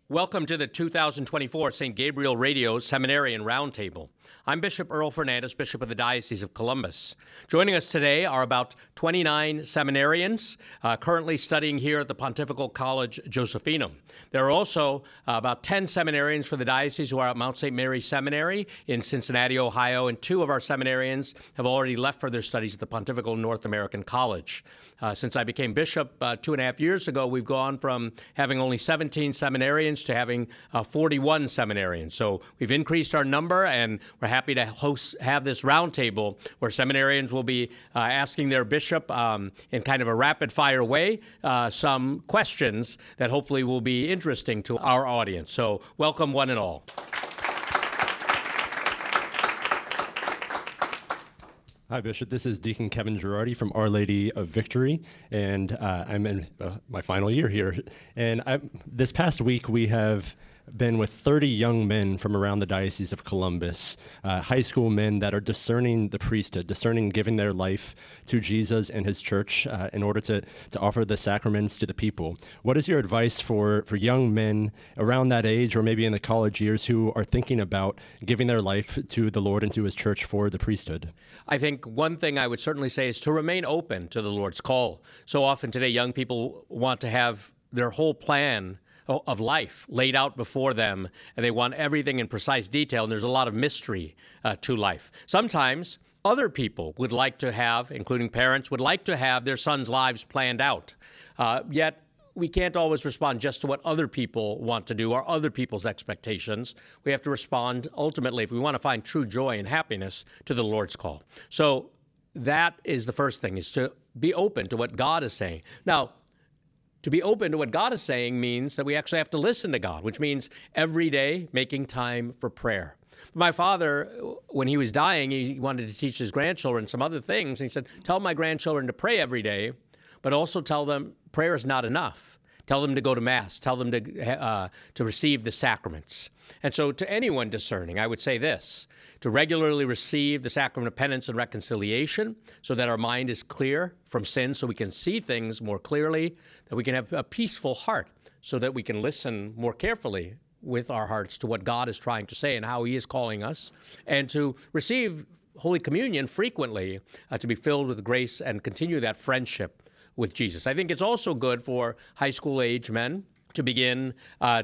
Welcome to the 2024 St. Gabriel Radio Seminarian Roundtable. I'm Bishop Earl Fernandes, Bishop of the Diocese of Columbus. Joining us today are about 29 seminarians currently studying here at the Pontifical College Josephinum. There are also about 10 seminarians for the diocese who are at Mount St. Mary's Seminary in Cincinnati, Ohio, and 2 of our seminarians have already left for their studies at the Pontifical North American College. Since I became bishop 2.5 years ago, we've gone from having only 17 seminarians to having 41 seminarians. So we've increased our number, and we're happy to have this roundtable where seminarians will be asking their bishop in kind of a rapid-fire way some questions that hopefully will be interesting to our audience. So welcome one and all. Hi, Bishop. This is Deacon Kevin Girardi from Our Lady of Victory, and I'm in my final year here. And this past week, we have been with 30 young men from around the Diocese of Columbus, high school men that are discerning the priesthood, discerning giving their life to Jesus and his church in order to offer the sacraments to the people. What is your advice for young men around that age or maybe in the college years who are thinking about giving their life to the Lord and to his church for the priesthood? I think one thing I would certainly say is to remain open to the Lord's call. So often today, young people want to have their whole plan of life laid out before them, and they want everything in precise detail, and there's a lot of mystery to life. Sometimes other people would like to have, including parents, would like to have their sons' lives planned out. Yet we can't always respond just to what other people want to do or other people's expectations. We have to respond ultimately, if we want to find true joy and happiness, to the Lord's call. So that is the first thing, is to be open to what God is saying. Now, to be open to what God is saying means that we actually have to listen to God, which means every day making time for prayer. My father, when he was dying, he wanted to teach his grandchildren some other things. And he said, tell my grandchildren to pray every day, but also tell them prayer is not enough. Tell them to go to Mass. Tell them to receive the sacraments. And so to anyone discerning, I would say this: to regularly receive the sacrament of penance and reconciliation so that our mind is clear from sin, so we can see things more clearly, that we can have a peaceful heart so that we can listen more carefully with our hearts to what God is trying to say and how he is calling us, and to receive Holy Communion frequently to be filled with grace and continue that friendship with Jesus. I think it's also good for high school age men to begin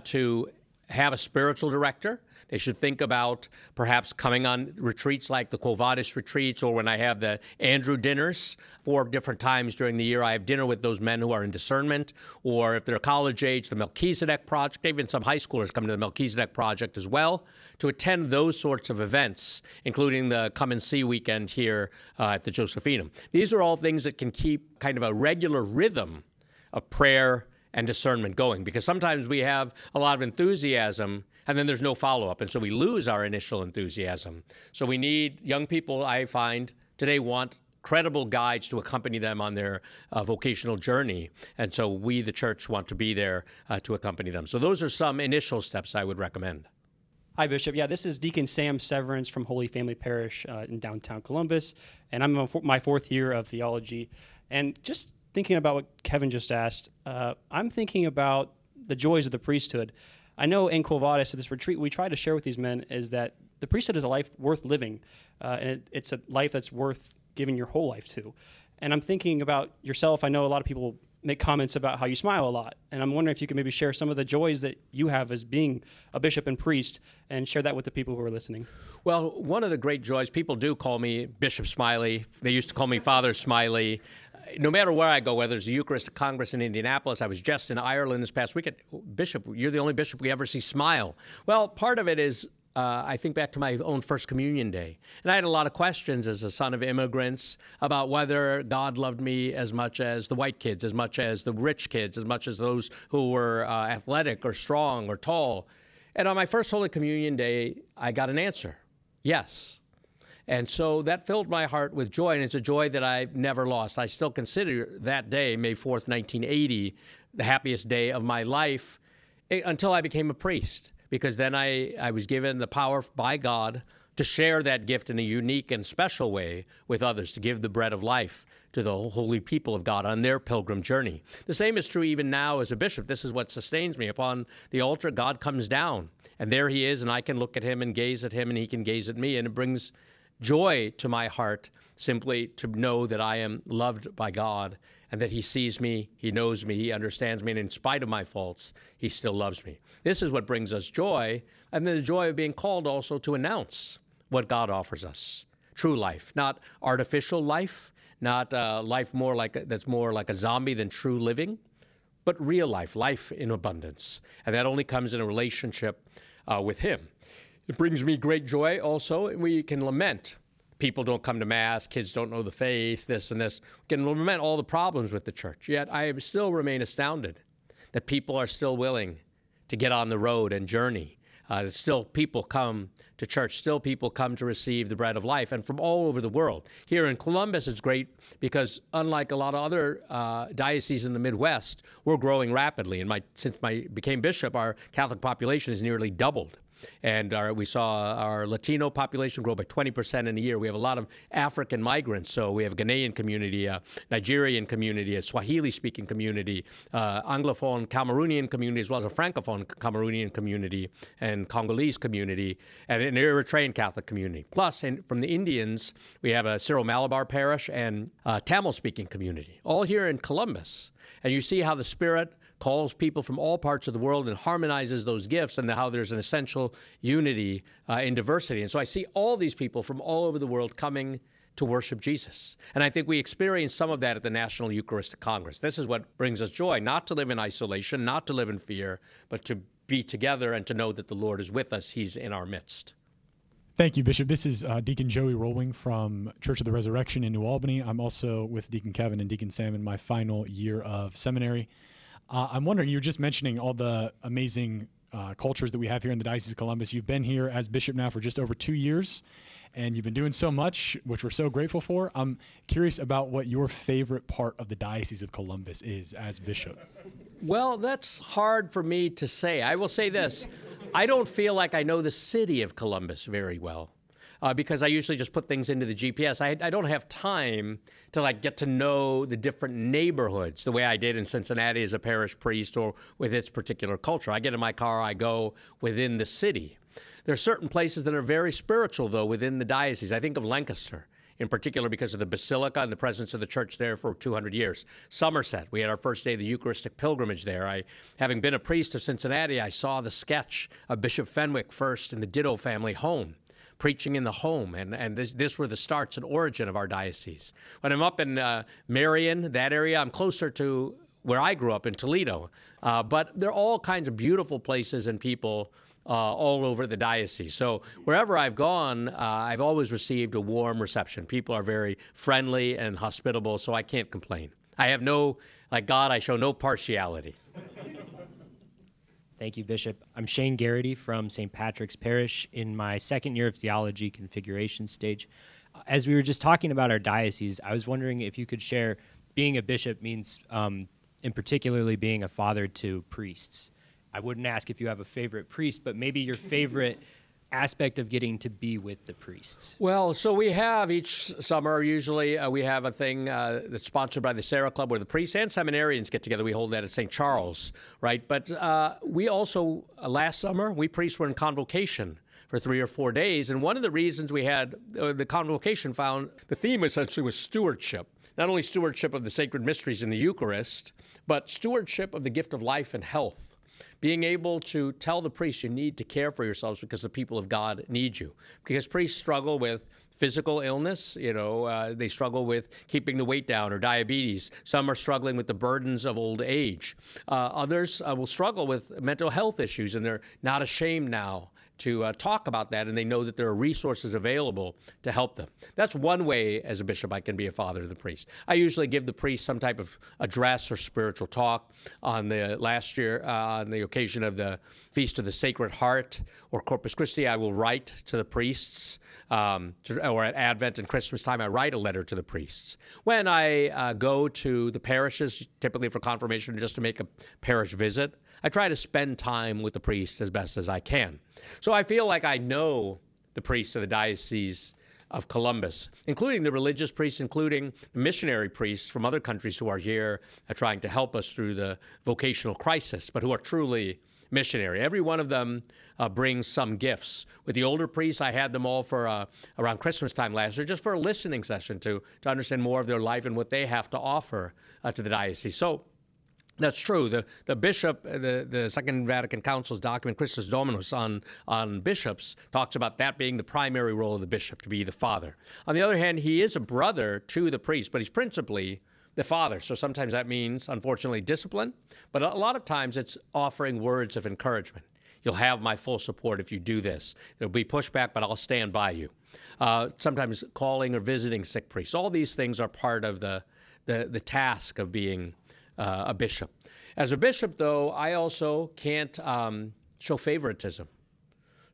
to have a spiritual director. They should think about perhaps coming on retreats like the Quo Vadis retreats, or when I have the Andrew dinners 4 different times during the year. I have dinner with those men who are in discernment, or if they're college age, the Melchizedek Project. Even some high schoolers come to the Melchizedek Project as well to attend those sorts of events, including the Come and See weekend here at the Josephinum. These are all things that can keep kind of a regular rhythm of prayer and discernment going, because sometimes we have a lot of enthusiasm and then there's no follow-up, and so we lose our initial enthusiasm. So we need young people, I find, today want credible guides to accompany them on their vocational journey, and so we, the church, want to be there to accompany them. So those are some initial steps I would recommend. Hi, Bishop. Yeah, this is Deacon Sam Severance from Holy Family Parish in downtown Columbus, and I'm in my 4th year of theology. And just thinking about what Kevin just asked, I'm thinking about the joys of the priesthood. I know in Quo Vadis, at this retreat, we try to share with these men is that the priesthood is a life worth living, and it's a life that's worth giving your whole life to. And I'm thinking about yourself. I know a lot of people make comments about how you smile a lot, and I'm wondering if you could maybe share some of the joys that you have as being a bishop and priest and share that with the people who are listening. Well, one of the great joys, people do call me Bishop Smiley. They used to call me Father Smiley. No matter where I go, whether it's the Eucharistic Congress in Indianapolis, I was just in Ireland this past weekend. Bishop, you're the only bishop we ever see smile. Well, part of it is I think back to my own First Communion Day. And I had a lot of questions as a son of immigrants about whether God loved me as much as the white kids, as much as the rich kids, as much as those who were athletic or strong or tall. And on my first Holy Communion Day, I got an answer: yes. And so that filled my heart with joy, and it's a joy that I've never lost. I still consider that day, May 4th, 1980, the happiest day of my life until I became a priest, because then I was given the power by God to share that gift in a unique and special way with others, to give the bread of life to the holy people of God on their pilgrim journey. The same is true even now as a bishop. This is what sustains me. Upon the altar, God comes down, and there he is, and I can look at him and gaze at him, and he can gaze at me, and it brings joy to my heart simply to know that I am loved by God and that he sees me, he knows me, he understands me, and in spite of my faults, he still loves me. This is what brings us joy, and then the joy of being called also to announce what God offers us. True life, not artificial life, not life that's more like a zombie than true living, but real life, life in abundance. And that only comes in a relationship with him. It brings me great joy also. We can lament. People don't come to Mass, kids don't know the faith, this and this. We can lament all the problems with the church. Yet I still remain astounded that people are still willing to get on the road and journey. That still people come to church, still people come to receive the bread of life, and from all over the world. Here in Columbus, it's great because unlike a lot of other dioceses in the Midwest, we're growing rapidly. And since I became bishop, our Catholic population has nearly doubled. And we saw our Latino population grow by 20% in a year. We have a lot of African migrants. So we have a Ghanaian community, a Nigerian community, a Swahili-speaking community, Anglophone Cameroonian community, as well as a Francophone Cameroonian community and Congolese community, and an Eritrean Catholic community. Plus, from the Indians, we have a Syro-Malabar parish and a Tamil-speaking community, all here in Columbus. And you see how the Spirit calls people from all parts of the world and harmonizes those gifts, and how there's an essential unity in diversity. And so I see all these people from all over the world coming to worship Jesus. And I think we experience some of that at the National Eucharistic Congress. This is what brings us joy, not to live in isolation, not to live in fear, but to be together and to know that the Lord is with us. He's in our midst. Thank you, Bishop. This is Deacon Joey Rolwing from Church of the Resurrection in New Albany. I'm also with Deacon Kevin and Deacon Sam in my final year of seminary. I'm wondering, you were just mentioning all the amazing cultures that we have here in the Diocese of Columbus. You've been here as bishop now for just over 2 years, and you've been doing so much, which we're so grateful for. I'm curious about what your favorite part of the Diocese of Columbus is as bishop. Well, that's hard for me to say. I will say this. I don't feel like I know the city of Columbus very well. Because I usually just put things into the GPS. I don't have time to get to know the different neighborhoods the way I did in Cincinnati as a parish priest or with its particular culture. I get in my car, I go within the city. There are certain places that are very spiritual, though, within the diocese. I think of Lancaster, in particular because of the Basilica and the presence of the church there for 200 years. Somerset, we had our first day of the Eucharistic pilgrimage there. Having been a priest of Cincinnati, I saw the sketch of Bishop Fenwick first in the Ditto family home, preaching in the home, and this were the starts and origin of our diocese. When I'm up in Marion, that area, I'm closer to where I grew up in Toledo. But there are all kinds of beautiful places and people all over the diocese. So wherever I've gone, I've always received a warm reception. People are very friendly and hospitable, so I can't complain. I have like God, I show no partiality. Thank you, Bishop. I'm Shane Garrity from St. Patrick's Parish in my second year of theology configuration stage. As we were just talking about our diocese, I was wondering if you could share, being a bishop means in particularly being a father to priests. I wouldn't ask if you have a favorite priest, but maybe your favorite aspect of getting to be with the priests. Well, so we have each summer, usually we have a thing that's sponsored by the Sarah Club where the priests and seminarians get together. We hold that at St. Charles, right? But we also, last summer, we priests were in convocation for 3 or 4 days. And one of the reasons we had the convocation found the theme essentially was stewardship. Not only stewardship of the sacred mysteries in the Eucharist, but stewardship of the gift of life and health. Being able to tell the priests you need to care for yourselves because the people of God need you. Because priests struggle with physical illness, they struggle with keeping the weight down or diabetes. Some are struggling with the burdens of old age. Others will struggle with mental health issues, and they're not ashamed now to talk about that, and they know that there are resources available to help them. That's one way, as a bishop, I can be a father to the priest. I usually give the priest some type of address or spiritual talk. On the last year, on the occasion of the Feast of the Sacred Heart or Corpus Christi, I will write to the priests, or at Advent and Christmas time, I write a letter to the priests. When I go to the parishes, typically for confirmation, just to make a parish visit, I try to spend time with the priest as best as I can. So I feel like I know the priests of the Diocese of Columbus, including the religious priests, including missionary priests from other countries who are here trying to help us through the vocational crisis, but who are truly missionary. Every one of them brings some gifts. With the older priests, I had them all for around Christmas time last year, just for a listening session to understand more of their life and what they have to offer to the diocese. So that's true. The bishop, the Second Vatican Council's document, Christus Dominus, on bishops, talks about that being the primary role of the bishop, to be the father. On the other hand, he is a brother to the priest, but he's principally the father. So sometimes that means, unfortunately, discipline, but a lot of times it's offering words of encouragement. You'll have my full support if you do this. There'll be pushback, but I'll stand by you. Sometimes calling or visiting sick priests. All these things are part of the task of being a bishop. As a bishop, though, I also can't show favoritism.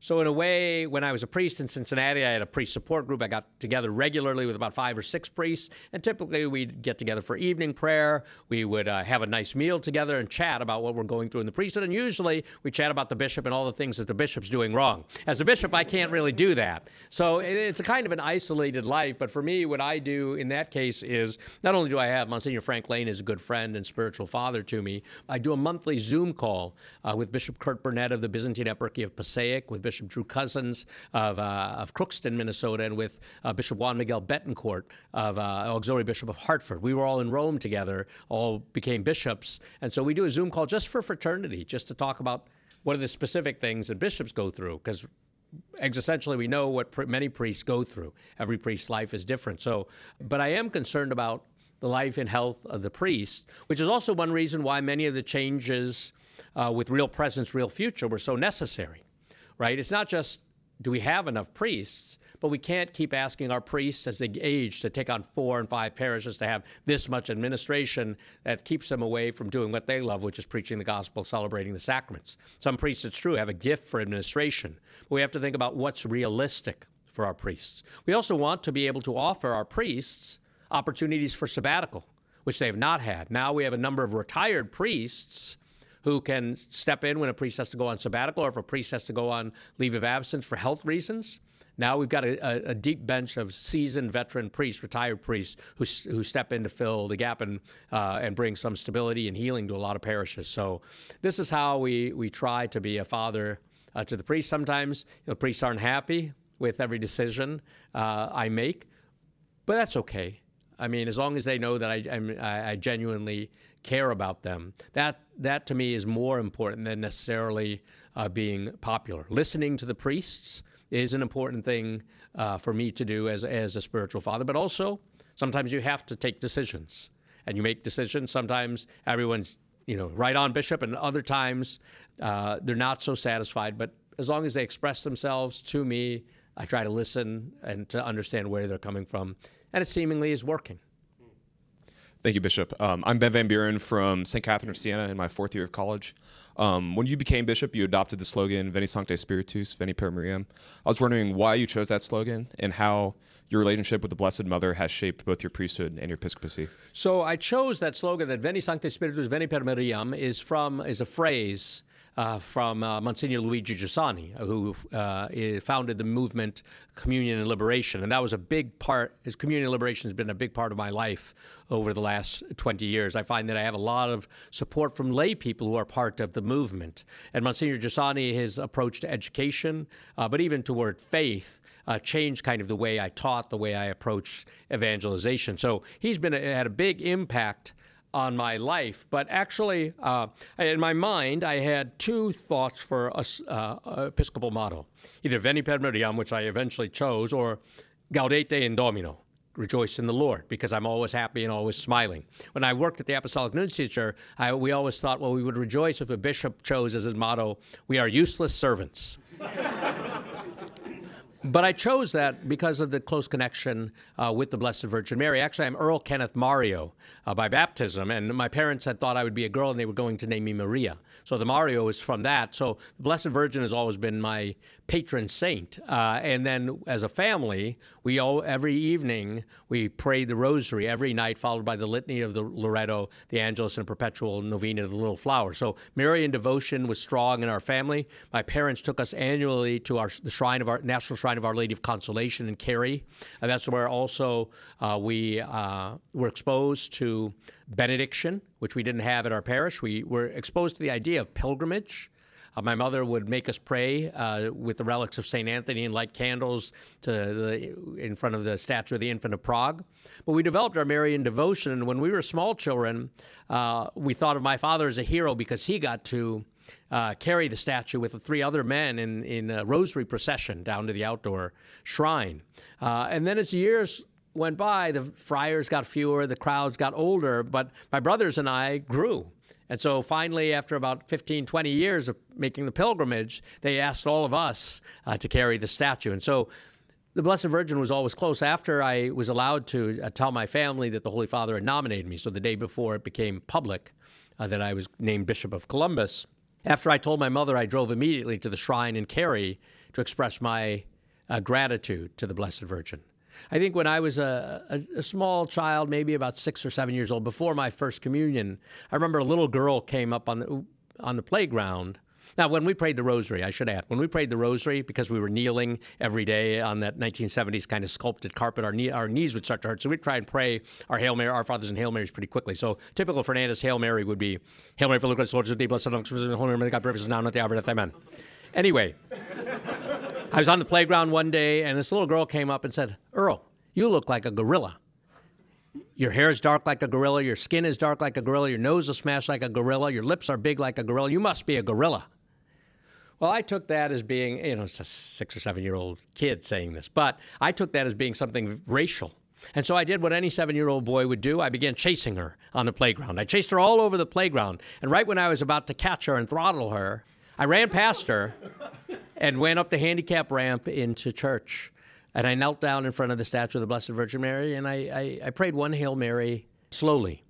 So in a way, when I was a priest in Cincinnati, I had a priest support group. I got together regularly with about 5 or 6 priests, and typically we'd get together for evening prayer. We would have a nice meal together and chat about what we're going through in the priesthood, and usually we chat about the bishop and all the things that the bishop's doing wrong. As a bishop, I can't really do that. So it's a kind of an isolated life, but for me, what I do in that case is, not only do I have Monsignor Frank Lane as a good friend and spiritual father to me, I do a monthly Zoom call with Bishop Kurt Burnett of the Byzantine Eparchy of Passaic, with Bishop Drew Cousins of Crookston, Minnesota, and with Bishop Juan Miguel Betancourt of Auxiliary Bishop of Hartford. We were all in Rome together, all became bishops, and so we do a Zoom call just for fraternity, just to talk about what are the specific things that bishops go through, because existentially we know what many priests go through. Every priest's life is different. So, but I am concerned about the life and health of the priest, which is also one reason why many of the changes with Real Presence, Real Future were so necessary. Right? It's not just, do we have enough priests, but we can't keep asking our priests as they age to take on 4 and 5 parishes to have this much administration that keeps them away from doing what they love, which is preaching the gospel, celebrating the sacraments. Some priests, it's true, have a gift for administration, but we have to think about what's realistic for our priests. We also want to be able to offer our priests opportunities for sabbatical, which they have not had. Now we have a number of retired priests who can step in when a priest has to go on sabbatical, or if a priest has to go on leave of absence for health reasons. Now we've got a deep bench of seasoned veteran priests, retired priests, who step in to fill the gap and bring some stability and healing to a lot of parishes. So this is how we try to be a father to the priest. Sometimes priests aren't happy with every decision I make, but that's okay. I mean, as long as they know that I genuinely care about them, that to me is more important than necessarily being popular. Listening to the priests is an important thing for me to do as a spiritual father, but also sometimes you have to take decisions, and you make decisions. Sometimes everyone's right on, Bishop, and other times they're not so satisfied, but as long as they express themselves to me, I try to listen and to understand where they're coming from, and it seemingly is working. Thank you, Bishop. I'm Ben Van Buren from St. Catherine of Siena in my 4th year of college. When you became bishop, you adopted the slogan, Veni Sancte Spiritus, Veni per Miriam. I was wondering why you chose that slogan and how your relationship with the Blessed Mother has shaped both your priesthood and your episcopacy. So I chose that slogan, that Veni Sancte Spiritus, Veni per Miriam, is a phrase from Monsignor Luigi Giussani, who founded the movement Communion and Liberation. And that was a big part. Communion and Liberation has been a big part of my life over the last 20 years. I find that I have a lot of support from lay people who are part of the movement. And Monsignor Giussani, his approach to education, but even toward faith, changed kind of the way I taught, the way I approached evangelization. So he's had a big impact on my life, but actually, in my mind, I had 2 thoughts for a Episcopal motto: either Veni per Miriam, which I eventually chose, or Gaudete in Domino, rejoice in the Lord, because I'm always happy and always smiling. When I worked at the Apostolic Nunciature, we always thought, well, we would rejoice if a bishop chose as his motto, "We are useless servants." But I chose that because of the close connection with the Blessed Virgin Mary. Actually, I'm Earl Kenneth Mario by baptism, and my parents had thought I would be a girl, and they were going to name me Maria. So the Mario is from that. So the Blessed Virgin has always been my patron saint. And then as a family, every evening we prayed the Rosary every night, followed by the Litany of the Loretto, the Angelus, and a perpetual novena of the Little Flower. So Marian devotion was strong in our family. My parents took us annually to the National Shrine Shrine of Our Lady of Consolation in Cary. And that's where also we were exposed to benediction, which we didn't have at our parish. We were exposed to the idea of pilgrimage. My mother would make us pray with the relics of St. Anthony and light candles in front of the statue of the Infant of Prague. But we developed our Marian devotion, and when we were small children, we thought of my father as a hero because he got to carry the statue with the 3 other men in a rosary procession down to the outdoor shrine. And then as the years went by, the friars got fewer, the crowds got older, but my brothers and I grew. And so finally, after about 15, 20 years of making the pilgrimage, they asked all of us to carry the statue. And so the Blessed Virgin was always close. After I was allowed to tell my family that the Holy Father had nominated me, so the day before it became public that I was named Bishop of Columbus, after I told my mother, I drove immediately to the shrine in Cary to express my gratitude to the Blessed Virgin. I think when I was a small child, maybe about 6 or 7 years old, before my first communion, I remember a little girl came up on the playground. Now, when we prayed the rosary, I should add, when we prayed the rosary, because we were kneeling every day on that 1970s kind of sculpted carpet, our knees would start to hurt. So we'd try and pray our Hail Mary, Our Fathers and Hail Marys pretty quickly. So typical Fernandes Hail Mary would be, Hail Mary, full of grace, the Lord is with thee, blessed of the Holy Mary, God, pray now, not the hour of death, amen. Anyway, I was on the playground one day, and this little girl came up and said, Earl, you look like a gorilla. Your hair is dark like a gorilla. Your skin is dark like a gorilla. Your nose is smashed like a gorilla. Your lips are big like a gorilla. You must be a gorilla. Well, I took that as being, it's a 6 or 7 year old kid saying this, but I took that as being something racial. And so I did what any 7-year-old boy would do. I began chasing her on the playground. I chased her all over the playground. And right when I was about to catch her and throttle her, I ran past her and went up the handicap ramp into church. And I knelt down in front of the statue of the Blessed Virgin Mary, and I prayed one Hail Mary slowly.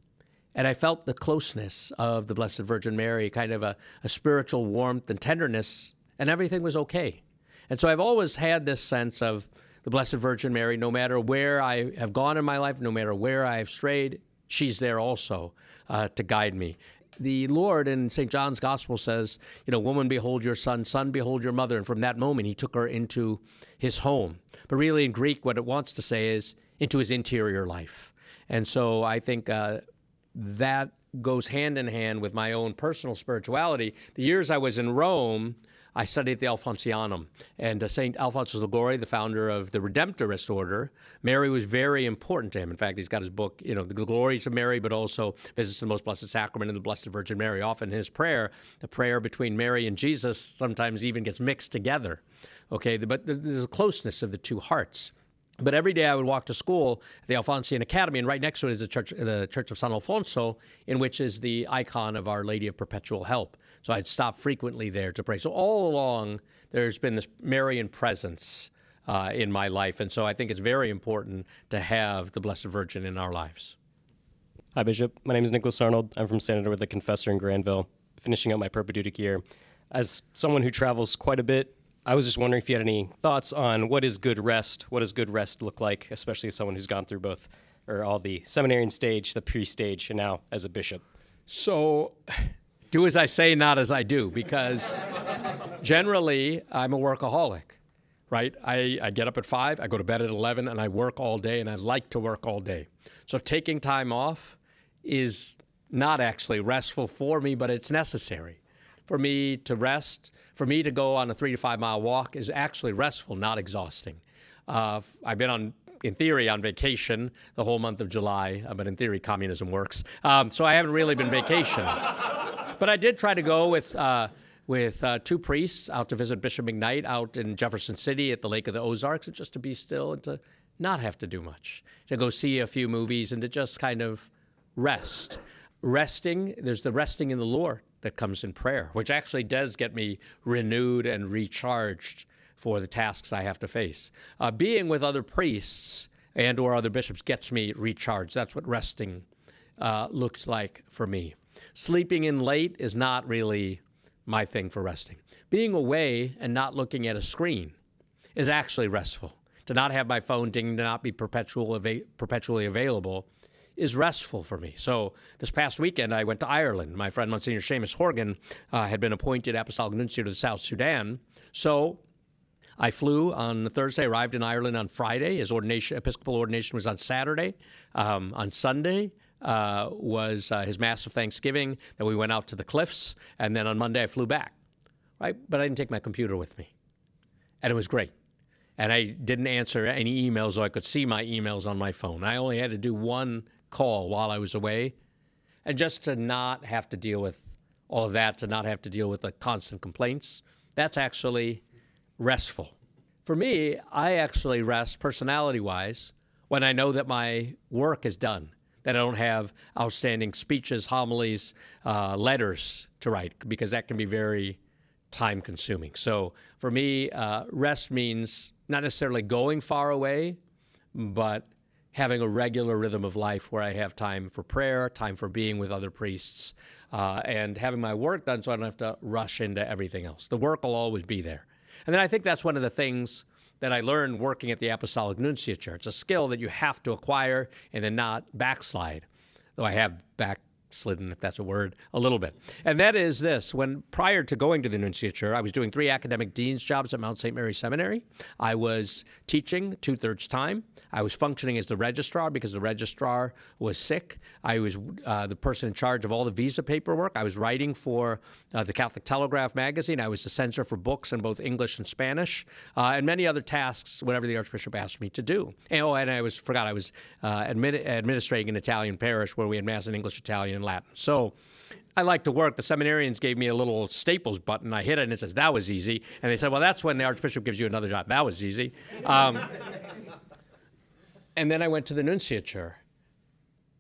And I felt the closeness of the Blessed Virgin Mary, kind of a spiritual warmth and tenderness, and everything was okay. And so I've always had this sense of the Blessed Virgin Mary, no matter where I have gone in my life, no matter where I have strayed, she's there also to guide me. The Lord in St. John's Gospel says, woman, behold your son, son, behold your mother. And from that moment, he took her into his home. But really in Greek, what it wants to say is into his interior life. And so I think that goes hand in hand with my own personal spirituality. The years I was in Rome, I studied the Alphonsianum. And St. Alphonsus Liguori, the founder of the Redemptorist order, Mary was very important to him. In fact, he's got his book, The Glories of Mary, but also Visits to the Most Blessed Sacrament and the Blessed Virgin Mary. Often in his prayer, the prayer between Mary and Jesus sometimes even gets mixed together. Okay, but there's a closeness of the two hearts. But every day I would walk to school at the Alphonsian Academy, and right next to it is the Church of San Alfonso, in which is the icon of Our Lady of Perpetual Help. So I'd stop frequently there to pray. So all along, there's been this Marian presence in my life, and so I think it's very important to have the Blessed Virgin in our lives. Hi, Bishop. My name is Nicholas Arnold. I'm from Senator with the Confessor in Granville, finishing up my perpetuic year. As someone who travels quite a bit, I was just wondering if you had any thoughts on what is good rest? What does good rest look like, especially as someone who's gone through all the seminarian stage, the pre-stage, and now as a bishop? So do as I say, not as I do, because generally I'm a workaholic, right? I get up at 5, I go to bed at 11, and I work all day, and I like to work all day. So taking time off is not actually restful for me, but it's necessary. For me to rest, for me to go on a 3 to 5 mile walk is actually restful, not exhausting. I've been in theory, on vacation the whole month of July, but in theory, communism works. So I haven't really been vacationing. But I did try to go with 2 priests out to visit Bishop McKnight out in Jefferson City at the Lake of the Ozarks, and just to be still and to not have to do much, to go see a few movies and to just kind of rest. Resting, there's the resting in the Lord that comes in prayer, which actually does get me renewed and recharged for the tasks I have to face. Being with other priests and or other bishops gets me recharged. That's what resting looks like for me. Sleeping in late is not really my thing for resting. Being away and not looking at a screen is actually restful. To not have my phone ding, to not be perpetually available is restful for me. So this past weekend, I went to Ireland. My friend Monsignor Seamus Horgan had been appointed Apostolic Nuncio to the South Sudan. So I flew on Thursday, arrived in Ireland on Friday. His ordination, Episcopal ordination was on Saturday. On Sunday was his Mass of Thanksgiving. Then we went out to the cliffs. And then on Monday, I flew back. Right? But I didn't take my computer with me. And it was great. And I didn't answer any emails, so I could see my emails on my phone. I only had to do one call while I was away. And just to not have to deal with all of that, to not have to deal with the constant complaints, that's actually restful. For me, I actually rest personality-wise when I know that my work is done, that I don't have outstanding speeches, homilies, letters to write, because that can be very time-consuming. So for me, rest means not necessarily going far away, but having a regular rhythm of life where I have time for prayer, time for being with other priests, and having my work done so I don't have to rush into everything else. The work will always be there. And then I think that's one of the things that I learned working at the Apostolic Nunciature. It's a skill that you have to acquire and then not backslide, though I have backslidden, if that's a word, a little bit. And that is this. When prior to going to the Nunciature, I was doing 3 academic dean's jobs at Mount St. Mary Seminary. I was teaching 2/3 time. I was functioning as the registrar because the registrar was sick. I was the person in charge of all the visa paperwork. I was writing for the Catholic Telegraph magazine. I was the censor for books in both English and Spanish, and many other tasks, whatever the Archbishop asked me to do. And, I was administrating an Italian parish where we had Mass in English, Italian, and Latin. So I like to work. The seminarians gave me a little Staples button. I hit it, and it says, "That was easy." And they said, "Well, that's when the Archbishop gives you another job." That was easy. And then I went to the Nunciature,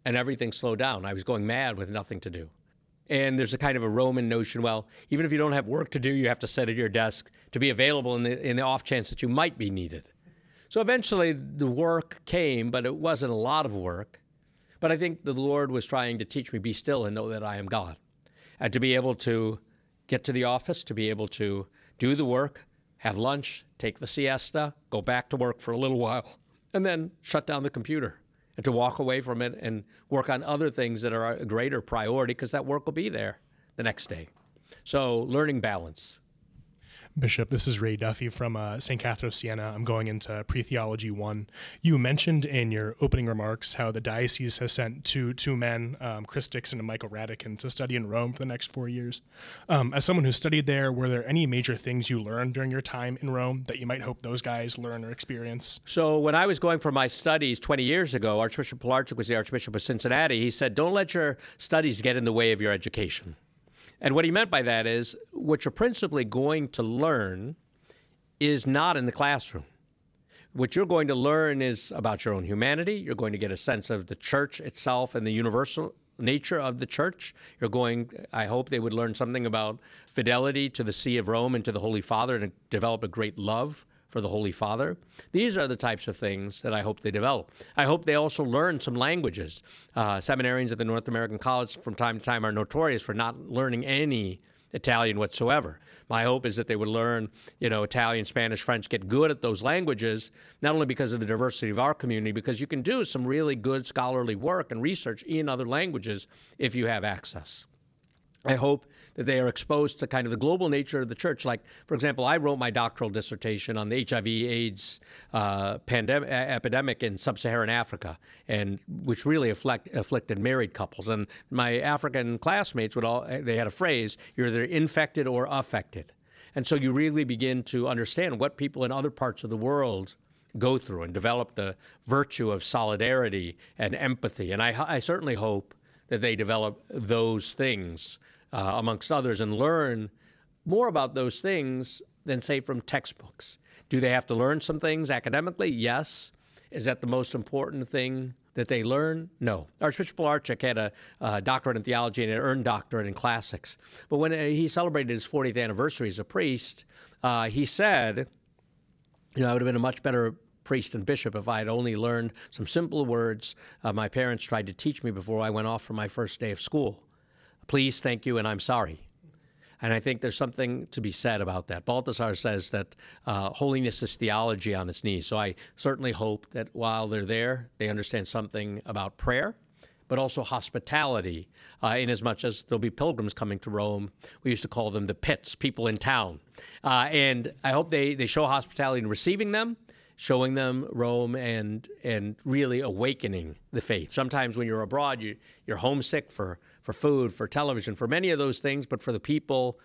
and everything slowed down. I was going mad with nothing to do. And there's a kind of a Roman notion, well, even if you don't have work to do, you have to sit at your desk to be available in the off chance that you might be needed. So eventually the work came, but it wasn't a lot of work. But I think the Lord was trying to teach me, be still and know that I am God. And to be able to get to the office, to be able to do the work, have lunch, take the siesta, go back to work for a little while, and then shut down the computer, and to walk away from it and work on other things that are a greater priority because that work will be there the next day. So learning balance. Bishop, this is Ray Duffy from St. Catherine of Siena. I'm going into Pre-Theology 1. You mentioned in your opening remarks how the diocese has sent two men, Chris Dixon and Michael Radican, to study in Rome for the next 4 years. As someone who studied there, were there any major things you learned during your time in Rome that you might hope those guys learn or experience? So when I was going for my studies 20 years ago, Archbishop Pilarczyk was the Archbishop of Cincinnati. He said, don't let your studies get in the way of your education. And what he meant by that is what you're principally going to learn is not in the classroom. What you're going to learn is about your own humanity. You're going to get a sense of the church itself and the universal nature of the church. I hope they would learn something about fidelity to the See of Rome and to the Holy Father and develop a great love for the Holy Father. These are the types of things that I hope they develop. I hope they also learn some languages. Seminarians at the North American College from time to time are notorious for not learning any Italian whatsoever. My hope is that they would learn, Italian, Spanish, French, get good at those languages, not only because of the diversity of our community, because you can do some really good scholarly work and research in other languages if you have access. I hope that they are exposed to kind of the global nature of the church. Like, for example, I wrote my doctoral dissertation on the HIV/AIDS epidemic in sub-Saharan Africa, and which really afflicted married couples. And my African classmates they had a phrase: you're either infected or affected. And so you really begin to understand what people in other parts of the world go through and develop the virtue of solidarity and empathy. And I certainly hope that they develop those things amongst others and learn more about those things than, say, from textbooks. Do they have to learn some things academically? Yes. Is that the most important thing that they learn? No. Archbishop Pilarczyk had a doctorate in theology and an earned doctorate in classics. But when he celebrated his 40th anniversary as a priest, he said, I would have been a much better priest and bishop if I had only learned some simple words my parents tried to teach me before I went off for my first day of school. Please, thank you, and I'm sorry. And I think there's something to be said about that. Balthasar says that holiness is theology on its knees. So I certainly hope that while they're there, they understand something about prayer, but also hospitality, in as much as there'll be pilgrims coming to Rome. We used to call them the pits, people in town. And I hope they show hospitality in receiving them, showing them Rome, and really awakening the faith. Sometimes when you're abroad, you're homesick for food, for television, for many of those things, but for the people,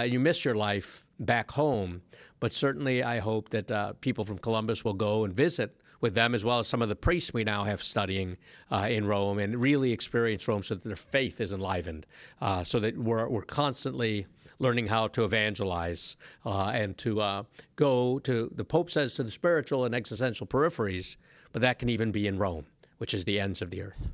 you miss your life back home. But certainly I hope that people from Columbus will go and visit with them, as well as some of the priests we now have studying in Rome, and really experience Rome so that their faith is enlivened, so that we're constantly learning how to evangelize and to go to, the Pope says, to the spiritual and existential peripheries, but that can even be in Rome, which is the ends of the earth.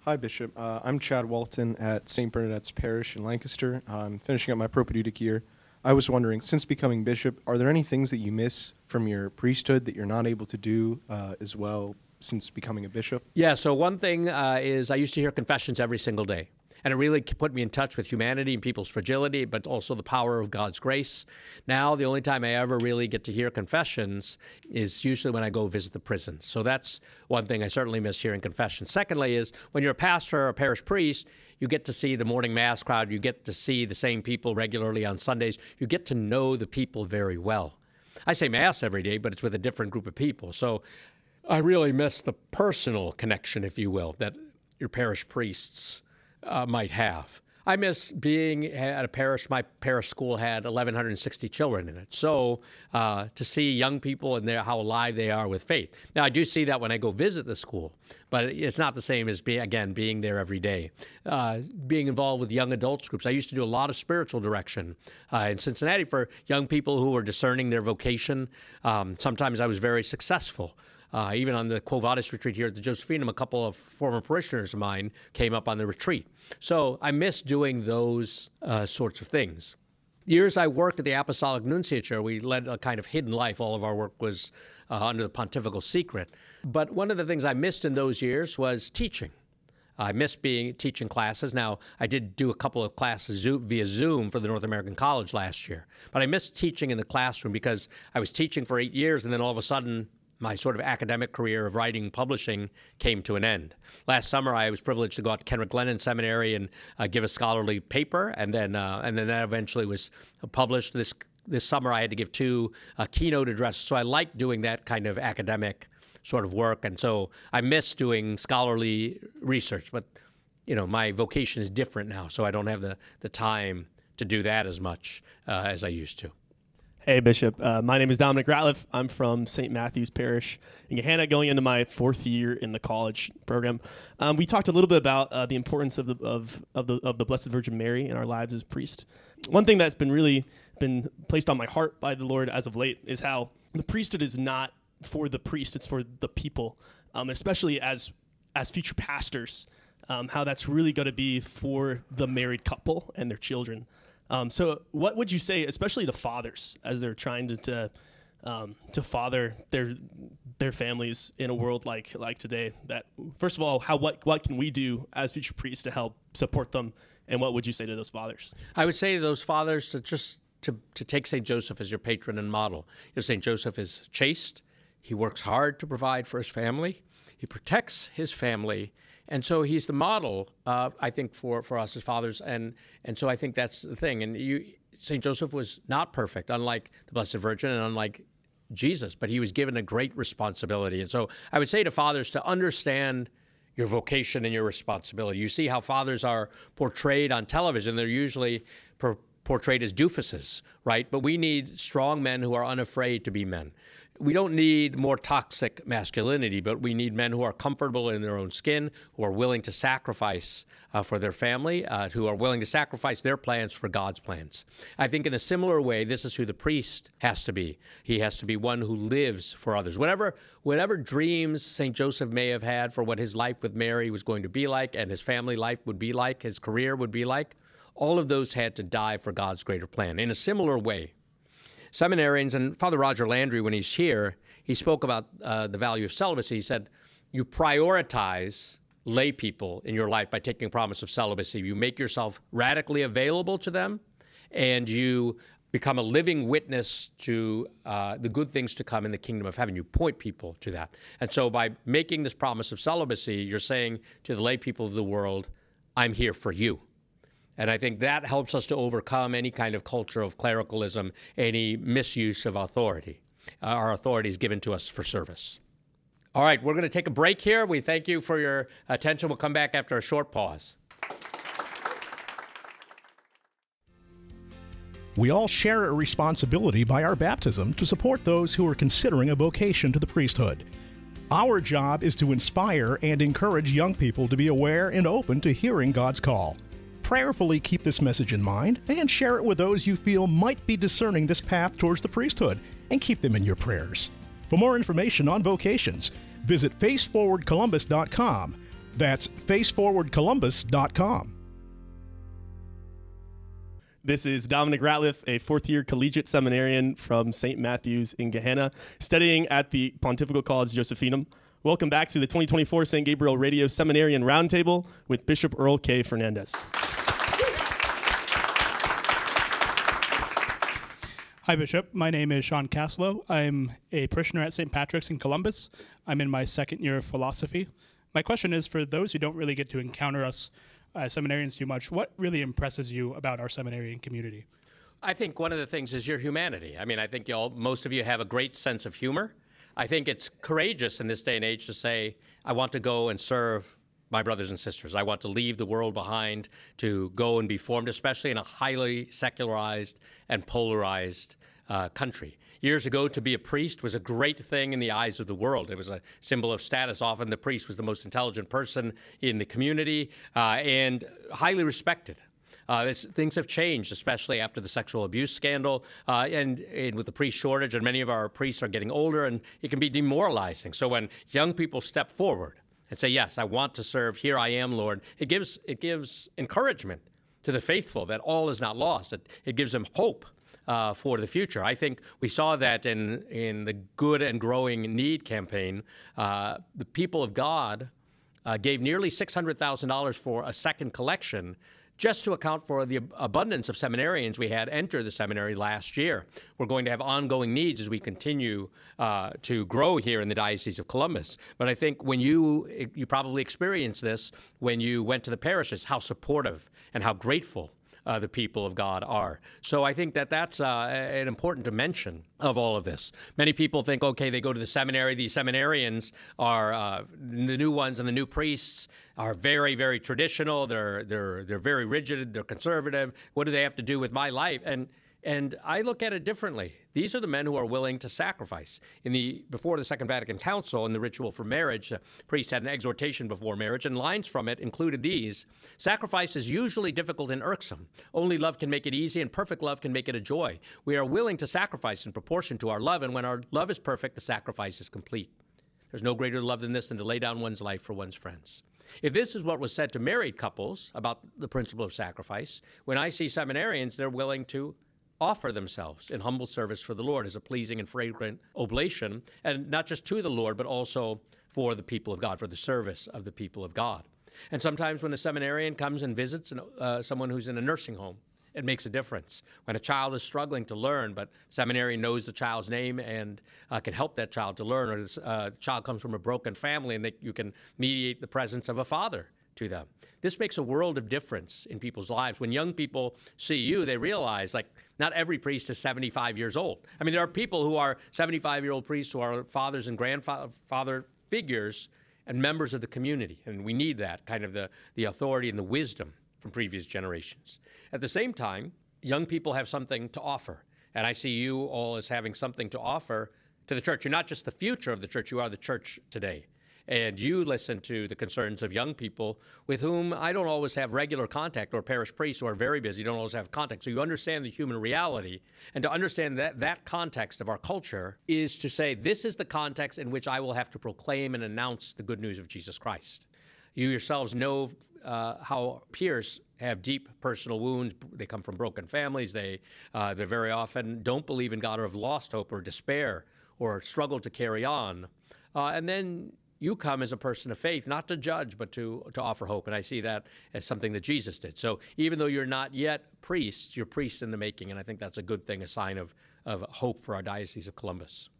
Hi, Bishop. I'm Chad Walton at St. Bernadette's Parish in Lancaster. I'm finishing up my propedeutic year. I was wondering, since becoming bishop, are there any things that you miss from your priesthood that you're not able to do as well since becoming a bishop? Yeah, so one thing is I used to hear confessions every single day. And it really put me in touch with humanity and people's fragility, but also the power of God's grace. Now, the only time I ever really get to hear confessions is usually when I go visit the prisons. So that's one thing I certainly miss hearing confessions. Secondly is when you're a pastor or a parish priest, you get to see the morning mass crowd. You get to see the same people regularly on Sundays. You get to know the people very well. I say mass every day, but it's with a different group of people. So I really miss the personal connection, if you will, that your parish priests might have. I miss being at a parish. My parish school had 1,160 children in it. So to see young people and how alive they are with faith. Now, I do see that when I go visit the school, but it's not the same as, being there every day. Being involved with young adults groups. I used to do a lot of spiritual direction in Cincinnati for young people who were discerning their vocation. Sometimes I was very successful. Even on the Quo Vadis retreat here at the Josephinum, a couple of former parishioners of mine came up on the retreat. So I miss doing those sorts of things. The years I worked at the Apostolic Nunciature, we led a kind of hidden life. All of our work was under the pontifical secret. But one of the things I missed in those years was teaching. I missed teaching classes. Now, I did do a couple of classes via Zoom for the North American College last year. But I missed teaching in the classroom because I was teaching for 8 years, and then all of a sudden, my sort of academic career of writing and publishing came to an end. Last summer, I was privileged to go out to Kenrick Glennon Seminary and give a scholarly paper, and then that eventually was published. This summer, I had to give 2 keynote addresses. So I like doing that kind of academic sort of work, and so I miss doing scholarly research. But my vocation is different now, so I don't have the time to do that as much as I used to. Hey, Bishop. My name is Dominic Ratliff. I'm from St. Matthew's Parish in Gahanna, going into my 4th year in the college program. We talked a little bit about the importance of the Blessed Virgin Mary in our lives as priests. One thing that's been placed on my heart by the Lord as of late is how the priesthood is not for the priest; it's for the people, especially as future pastors. How that's really going to be for the married couple and their children. So what would you say, especially the fathers, as they're trying to father their families in a world like today? That first of all, what can we do as future priests to help support them, and what would you say to those fathers? I would say to those fathers to take St. Joseph as your patron and model. St. Joseph is chaste. He works hard to provide for his family. He protects his family. And so he's the model, I think, for us as fathers. And so I think that's the thing. And St. Joseph was not perfect, unlike the Blessed Virgin and unlike Jesus, but he was given a great responsibility. And so I would say to fathers to understand your vocation and your responsibility. You see how fathers are portrayed on television. They're usually portrayed as doofuses, right? But we need strong men who are unafraid to be men. We don't need more toxic masculinity, but we need men who are comfortable in their own skin, who are willing to sacrifice for their family, who are willing to sacrifice their plans for God's plans. I think in a similar way, this is who the priest has to be. He has to be one who lives for others. Whatever dreams St. Joseph may have had for what his life with Mary was going to be like and his family life would be like, his career would be like, all of those had to die for God's greater plan. In a similar way, seminarians, and Father Roger Landry, when he's here, he spoke about the value of celibacy. He said, you prioritize lay people in your life by taking a promise of celibacy. You make yourself radically available to them, and you become a living witness to the good things to come in the kingdom of heaven. You point people to that. And so by making this promise of celibacy, you're saying to the lay people of the world, I'm here for you. And I think that helps us to overcome any kind of culture of clericalism, any misuse of authority. Our authority is given to us for service. All right, we're going to take a break here. We thank you for your attention. We'll come back after a short pause. We all share a responsibility by our baptism to support those who are considering a vocation to the priesthood. Our job is to inspire and encourage young people to be aware and open to hearing God's call. Prayerfully keep this message in mind and share it with those you feel might be discerning this path towards the priesthood, and keep them in your prayers. For more information on vocations, visit faceforwardcolumbus.com. That's faceforwardcolumbus.com. This is Dominic Ratliff, a fourth-year collegiate seminarian from St. Matthew's in Gehenna, studying at the Pontifical College Josephinum. Welcome back to the 2024 St. Gabriel Radio Seminarian Roundtable with Bishop Earl K. Fernandes. Hi, Bishop. My name is Sean Caslow. I'm a parishioner at St. Patrick's in Columbus. I'm in my second year of philosophy. My question is, for those who don't really get to encounter us seminarians too much, what really impresses you about our seminarian community? I think one of the things is your humanity. I mean, I think most of you have a great sense of humor. I think it's courageous in this day and age to say, I want to go and serve my brothers and sisters. I want to leave the world behind to go and be formed, especially in a highly secularized and polarized country. Years ago, to be a priest was a great thing in the eyes of the world. It was a symbol of status. Often the priest was the most intelligent person in the community and highly respected. Things have changed, especially after the sexual abuse scandal and with the priest shortage, and many of our priests are getting older, and it can be demoralizing. So when young people step forward and say, yes, I want to serve, here I am, Lord, it gives encouragement to the faithful that all is not lost. It gives them hope for the future. I think we saw that in the Good and Growing Need campaign. The people of God gave nearly $600,000 for a second collection just to account for the abundance of seminarians we had enter the seminary last year. We're going to have ongoing needs as we continue to grow here in the Diocese of Columbus. But I think when you probably experienced this when you went to the parishes, how supportive and how grateful the people of God are. So I think that's an important dimension of all of this. Many people think, okay, they go to the seminary. These seminarians are the new ones, and the new priests are very, very traditional. They're very rigid. They're conservative. What do they have to do with my life? And I look at it differently. These are the men who are willing to sacrifice. Before the Second Vatican Council, in the ritual for marriage, the priest had an exhortation before marriage, and lines from it included these: sacrifice is usually difficult and irksome. Only love can make it easy, and perfect love can make it a joy. We are willing to sacrifice in proportion to our love, and when our love is perfect, the sacrifice is complete. There's no greater love than this, than to lay down one's life for one's friends. If this is what was said to married couples about the principle of sacrifice, when I see seminarians, they're willing to offer themselves in humble service for the Lord as a pleasing and fragrant oblation, and not just to the Lord, but also for the people of God, for the service of the people of God. And sometimes when a seminarian comes and visits someone who's in a nursing home, it makes a difference. When a child is struggling to learn, but seminarian knows the child's name and can help that child to learn, or the child comes from a broken family and you can mediate the presence of a father to them. This makes a world of difference in people's lives. When young people see you, they realize, like, not every priest is 75 years old. I mean, there are people who are 75-year-old priests who are fathers and grandfather figures and members of the community, and we need that kind of the authority and the wisdom from previous generations. At the same time, young people have something to offer, and I see you all as having something to offer to the church. You're not just the future of the church, you are the church today. And you listen to the concerns of young people with whom I don't always have regular contact, or parish priests who are very busy, don't always have contact. So you understand the human reality. And to understand that context of our culture is to say, this is the context in which I will have to proclaim and announce the good news of Jesus Christ. You yourselves know how peers have deep personal wounds. They come from broken families. They very often don't believe in God, or have lost hope or despair or struggle to carry on. And then you come as a person of faith, not to judge, but to offer hope. And I see that as something that Jesus did. So even though you're not yet priests, you're priests in the making. And I think that's a good thing, a sign of hope for our Diocese of Columbus.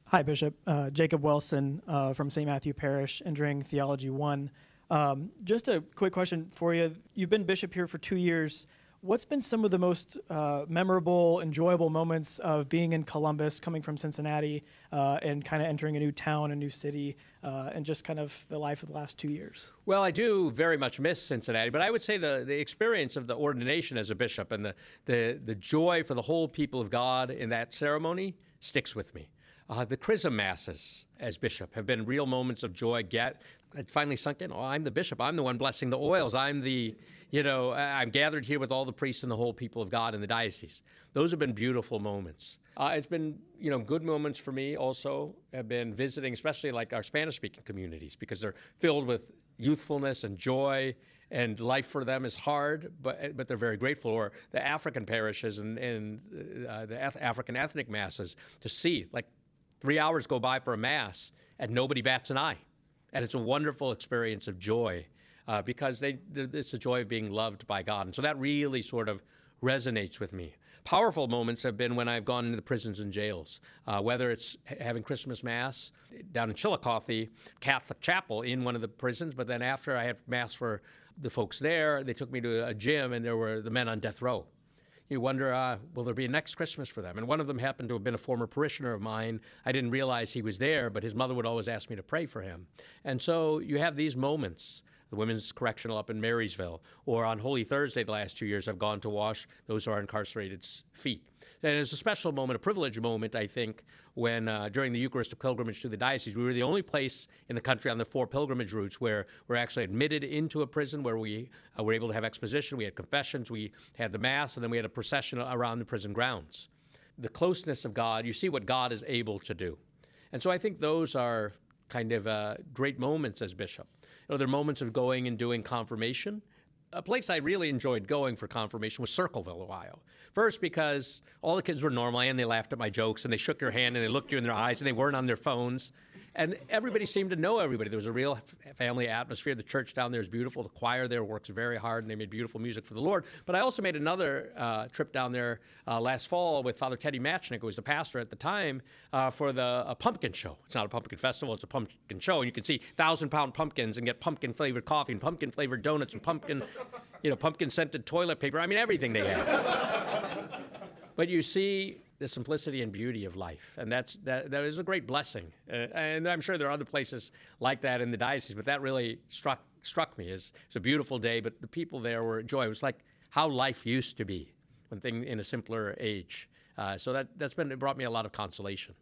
Hi, Bishop. Jacob Wilson from St. Matthew Parish, entering Theology 1. Just a quick question for you. You've been bishop here for 2 years. What's been some of the most memorable, enjoyable moments of being in Columbus, coming from Cincinnati, and kind of entering a new town, a new city, and just kind of the life of the last 2 years? Well, I do very much miss Cincinnati, but I would say the experience of the ordination as a bishop and the joy for the whole people of God in that ceremony sticks with me. The chrism masses as bishop have been real moments of joy. It finally sunk in. Oh, I'm the bishop. I'm the one blessing the oils. I'm gathered here with all the priests and the whole people of God in the diocese. Those have been beautiful moments. It's been, good moments for me also have been visiting, especially like our Spanish-speaking communities, because they're filled with youthfulness and joy, and life for them is hard, but they're very grateful. Or the African parishes and the African ethnic masses, to see, 3 hours go by for a mass and nobody bats an eye. And it's a wonderful experience of joy because it's the joy of being loved by God. And so that really sort of resonates with me. Powerful moments have been when I've gone into the prisons and jails, whether it's having Christmas Mass down in Chillicothe Catholic Chapel in one of the prisons, but then after I had Mass for the folks there, they took me to a gym and there were the men on death row. You wonder, will there be a next Christmas for them? And one of them happened to have been a former parishioner of mine. I didn't realize he was there, but his mother would always ask me to pray for him. And so you have these moments. The Women's Correctional up in Marysville, or on Holy Thursday the last 2 years, I've gone to wash those who are incarcerated's feet. And it's a special moment, a privileged moment, I think, when during the Eucharistic pilgrimage to the diocese, we were the only place in the country on the 4 pilgrimage routes where we're actually admitted into a prison, where we were able to have exposition, we had confessions, we had the Mass, and then we had a procession around the prison grounds. The closeness of God, you see what God is able to do. And so I think those are kind of great moments as bishop. There are moments of going and doing confirmation. A place I really enjoyed going for confirmation was Circleville, Ohio. First, because all the kids were normal and they laughed at my jokes and they shook your hand and they looked you in their eyes and they weren't on their phones. And everybody seemed to know everybody. There was a real family atmosphere. The church down there is beautiful. The choir there works very hard, and they made beautiful music for the Lord. But I also made another trip down there last fall with Father Teddy Matchnick, who was the pastor at the time, for a pumpkin show. It's not a pumpkin festival, it's a pumpkin show. And you can see 1,000-pound pumpkins and get pumpkin-flavored coffee and pumpkin-flavored donuts and pumpkin-scented toilet paper. I mean, everything they have. But you see the simplicity and beauty of life, and that is a great blessing. And I'm sure there are other places like that in the diocese, but that really struck me. It's a beautiful day, but the people there were joy. It was like how life used to be in a simpler age. So it brought me a lot of consolation.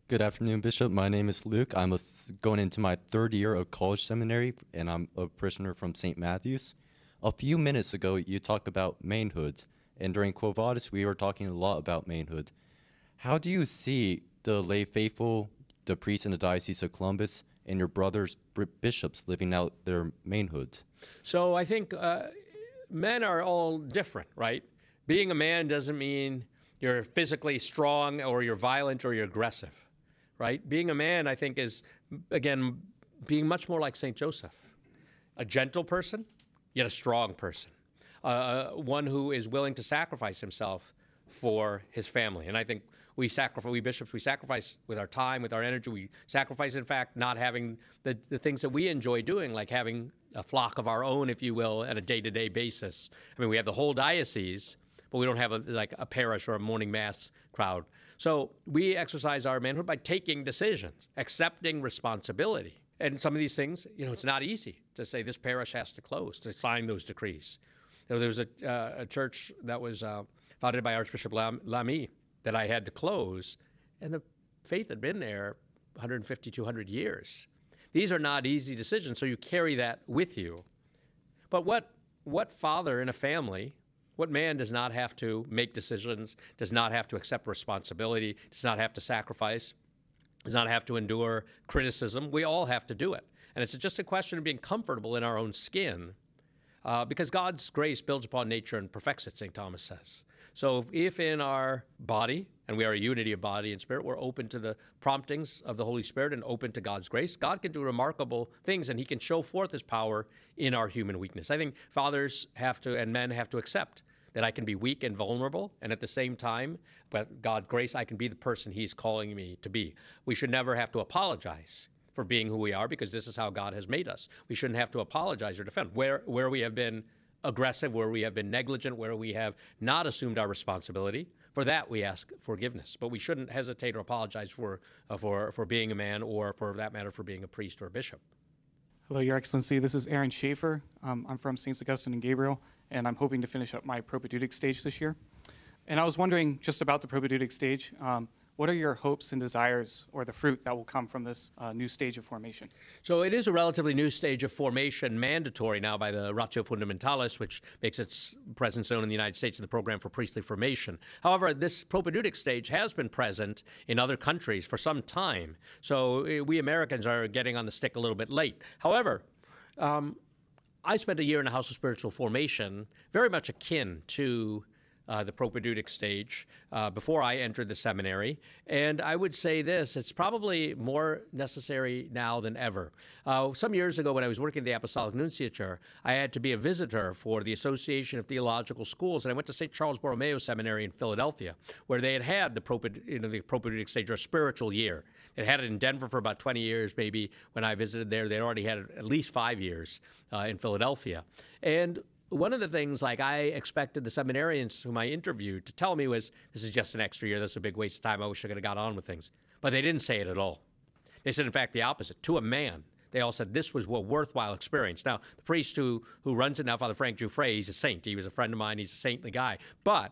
Good afternoon, Bishop. My name is Luke. I'm going into my 3rd year of college seminary, and I'm a parishioner from St. Matthew's. A few minutes ago, you talked about manhood. And during Quo Vadis, we were talking a lot about manhood. How do you see the lay faithful, the priests in the Diocese of Columbus, and your brothers, bishops, living out their manhood? So I think men are all different, right? Being a man doesn't mean you're physically strong or you're violent or you're aggressive, right? Being a man, I think, is, again, being much more like St. Joseph. A gentle person, yet a strong person. One who is willing to sacrifice himself for his family. And I think we bishops, we sacrifice with our time, with our energy. We sacrifice, in fact, not having the things that we enjoy doing, like having a flock of our own, if you will, at a day-to-day basis. I mean, we have the whole diocese, but we don't have a parish or a morning mass crowd. So we exercise our manhood by taking decisions, accepting responsibility. And some of these things, it's not easy to say this parish has to close, to sign those decrees. There was a church that was founded by Archbishop Lamy that I had to close, and the faith had been there 150, 200 years. These are not easy decisions, so you carry that with you. But what father in a family, what man does not have to make decisions, does not have to accept responsibility, does not have to sacrifice, does not have to endure criticism? We all have to do it. And it's just a question of being comfortable in our own skin. Because God's grace builds upon nature and perfects it, St. Thomas says. So if in our body and we are a unity of body and spirit, we're open to the promptings of the Holy Spirit and open to God's grace. God can do remarkable things, and he can show forth his power in our human weakness. I think fathers have to, and men have to accept that I can be weak and vulnerable, and at the same time, with God's grace, I can be the person he's calling me to be. We should never have to apologize for being who we are, because this is how God has made us. We shouldn't have to apologize or defend. Where we have been aggressive, where we have been negligent, where we have not assumed our responsibility, for that we ask forgiveness. But we shouldn't hesitate or apologize for being a man, or for that matter, for being a priest or a bishop. Hello, Your Excellency. This is Aaron Schaefer. I'm from St. Augustine and Gabriel, and I'm hoping to finish up my propedeutic stage this year. And I was wondering just about the propedeutic stage. What are your hopes and desires, or the fruit that will come from this new stage of formation? So it is a relatively new stage of formation, mandatory now by the Ratio Fundamentalis, which makes its presence known in the United States in the Program for Priestly Formation. However, this propedeutic stage has been present in other countries for some time. So we Americans are getting on the stick a little bit late. However, I spent a year in a house of spiritual formation, very much akin to the propedeutic stage before I entered the seminary. And I would say this, it's probably more necessary now than ever. Some years ago when I was working at the Apostolic Nunciature, I had to be a visitor for the Association of Theological Schools, and I went to St. Charles Borromeo Seminary in Philadelphia, where they had the propedeutic stage, or a spiritual year. They had it in Denver for about 20 years, maybe. When I visited there, they'd already had it at least 5 years in Philadelphia. And one of the things like I expected the seminarians whom I interviewed to tell me was, this is just an extra year, that's a big waste of time, I wish I could have got on with things. But they didn't say it at all. They said, in fact, the opposite. To a man, they all said this was a worthwhile experience. Now, the priest who runs it now, Father Frank Jouffre, he's a saint. He was a friend of mine. He's a saintly guy. But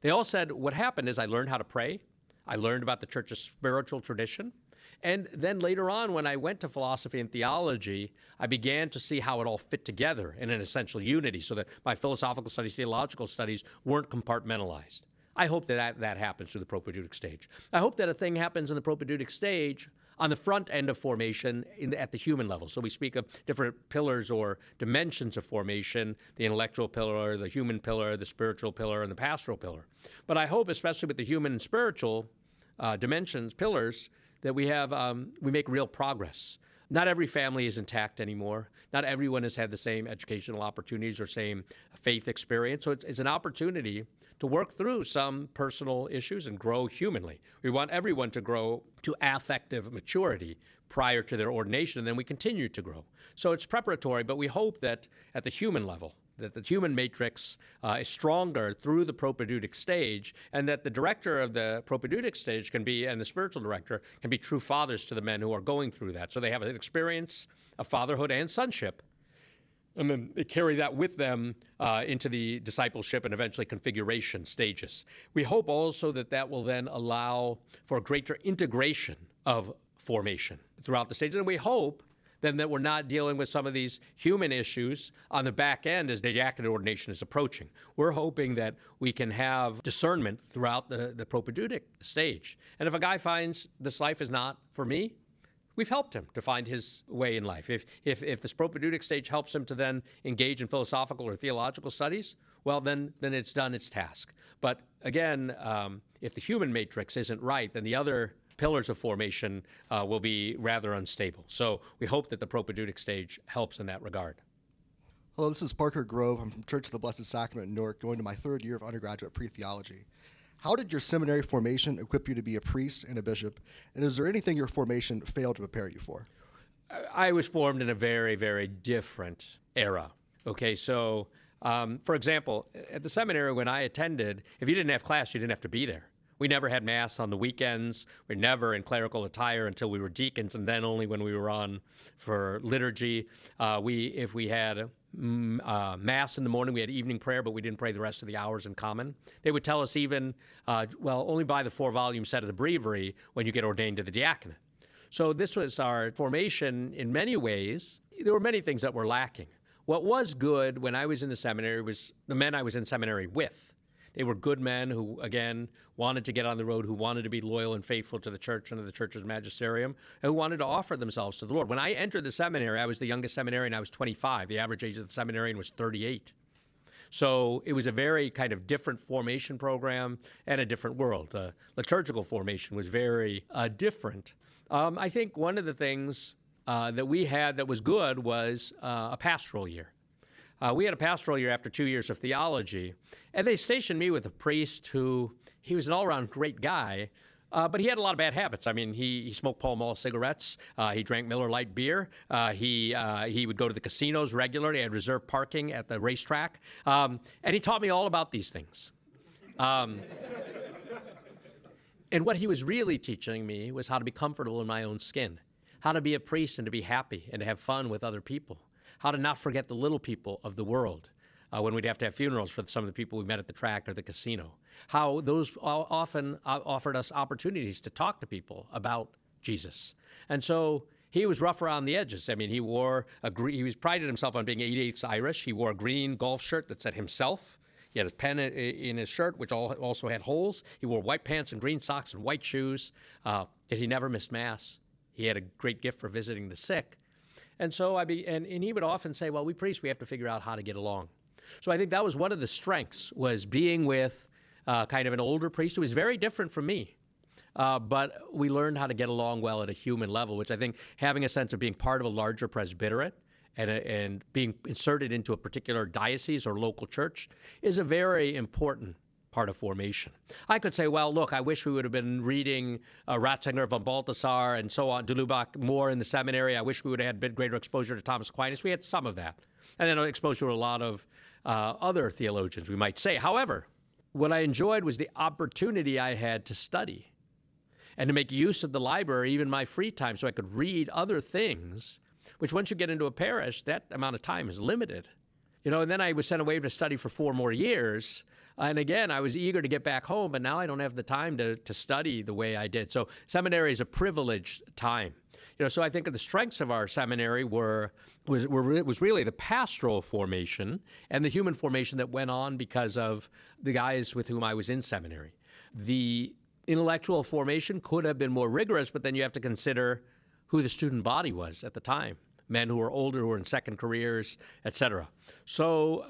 they all said what happened is I learned how to pray. I learned about the church's spiritual tradition. And then later on, when I went to philosophy and theology, I began to see how it all fit together in an essential unity, so that my philosophical studies, theological studies weren't compartmentalized. I hope that happens through the propedeutic stage. I hope that a thing happens in the propedeutic stage on the front end of formation at the human level. So we speak of different pillars or dimensions of formation, the intellectual pillar, the human pillar, the spiritual pillar, and the pastoral pillar. But I hope, especially with the human and spiritual dimensions, pillars, that we make real progress. Not every family is intact anymore. Not everyone has had the same educational opportunities or same faith experience. So it's an opportunity to work through some personal issues and grow humanly. We want everyone to grow to affective maturity prior to their ordination, and then we continue to grow. So it's preparatory, but we hope that at the human level, that the human matrix is stronger through the propedeutic stage, and that the director of the propedeutic stage can be, and the spiritual director can be, true fathers to the men who are going through that. So they have an experience of fatherhood and sonship, and then they carry that with them into the discipleship and eventually configuration stages. We hope also that that will then allow for greater integration of formation throughout the stages, and we hope then that we're not dealing with some of these human issues on the back end as the diaconate ordination is approaching. We're hoping that we can have discernment throughout the propedeutic stage. And if a guy finds this life is not for me, we've helped him to find his way in life. If this propedeutic stage helps him to then engage in philosophical or theological studies, well, then it's done its task. But again, if the human matrix isn't right, then the other pillars of formation will be rather unstable. So we hope that the propedeutic stage helps in that regard. Hello, this is Parker Grove. I'm from Church of the Blessed Sacrament in Newark, going to my 3rd year of undergraduate pre-theology. How did your seminary formation equip you to be a priest and a bishop? And is there anything your formation failed to prepare you for? I was formed in a very, very different era. Okay, so for example, at the seminary when I attended, if you didn't have class, you didn't have to be there. We never had Mass on the weekends. We were never in clerical attire until we were deacons, and then only when we were on for liturgy. If we had Mass in the morning, we had evening prayer, but we didn't pray the rest of the hours in common. They would tell us even, only buy the 4-volume set of the breviary when you get ordained to the diaconate. So this was our formation in many ways. There were many things that were lacking. What was good when I was in the seminary was the men I was in seminary with. They were good men who, again, wanted to get on the road, who wanted to be loyal and faithful to the church and to the church's magisterium, and who wanted to offer themselves to the Lord. When I entered the seminary, I was the youngest seminarian. I was 25. The average age of the seminarian was 38. So it was a very kind of different formation program and a different world. The liturgical formation was very different. I think one of the things that we had that was good was a pastoral year. We had a pastoral year after 2 years of theology, and they stationed me with a priest who, he was an all-around great guy, but he had a lot of bad habits. I mean, he smoked Pall Mall cigarettes. He drank Miller Lite beer. He would go to the casinos regularly. He had reserved parking at the racetrack. And he taught me all about these things. And what he was really teaching me was how to be comfortable in my own skin, how to be a priest and to be happy and to have fun with other people, how to not forget the little people of the world when we'd have to have funerals for some of the people we met at the track or the casino, how those often offered us opportunities to talk to people about Jesus. And so he was rough around the edges. I mean, he prided himself on being 88th Irish. He wore a green golf shirt that said himself. He had his pen in his shirt, which also had holes. He wore white pants and green socks and white shoes. Yet he never missed Mass. He had a great gift for visiting the sick. And so and he would often say, well, we priests, we have to figure out how to get along. So I think that was one of the strengths, was being with kind of an older priest who was very different from me. But we learned how to get along well at a human level, which I think having a sense of being part of a larger presbyterate and being inserted into a particular diocese or local church is a very important part of formation. I could say, well, look, I wish we would have been reading Ratzinger, von Balthasar, and so on, de Lubac more in the seminary. I wish we would have had a bit greater exposure to Thomas Aquinas. We had some of that. And then exposure to a lot of other theologians, we might say. However, what I enjoyed was the opportunity I had to study and to make use of the library, even my free time, so I could read other things, which once you get into a parish, that amount of time is limited. And then I was sent away to study for 4 more years. And again, I was eager to get back home, but now I don't have the time to study the way I did. So seminary is a privileged time. So I think the strengths of our seminary was really the pastoral formation and the human formation that went on because of the guys with whom I was in seminary. The intellectual formation could have been more rigorous, but then you have to consider who the student body was at the time. Men who were older, who were in second careers, etc. So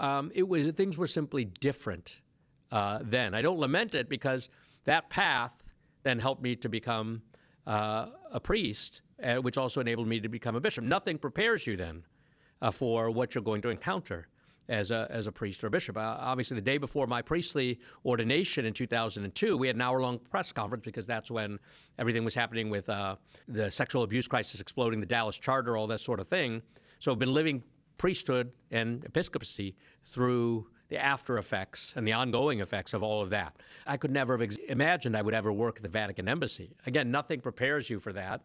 things were simply different then. I don't lament it because that path then helped me to become a priest, which also enabled me to become a bishop. Nothing prepares you then for what you're going to encounter as a priest or a bishop. Obviously, the day before my priestly ordination in 2002, we had an hour-long press conference because that's when everything was happening with the sexual abuse crisis exploding, the Dallas Charter, all that sort of thing. So I've been living priesthood and episcopacy through the after effects and the ongoing effects of all of that. I could never have imagined I would ever work at the Vatican Embassy. Again, nothing prepares you for that,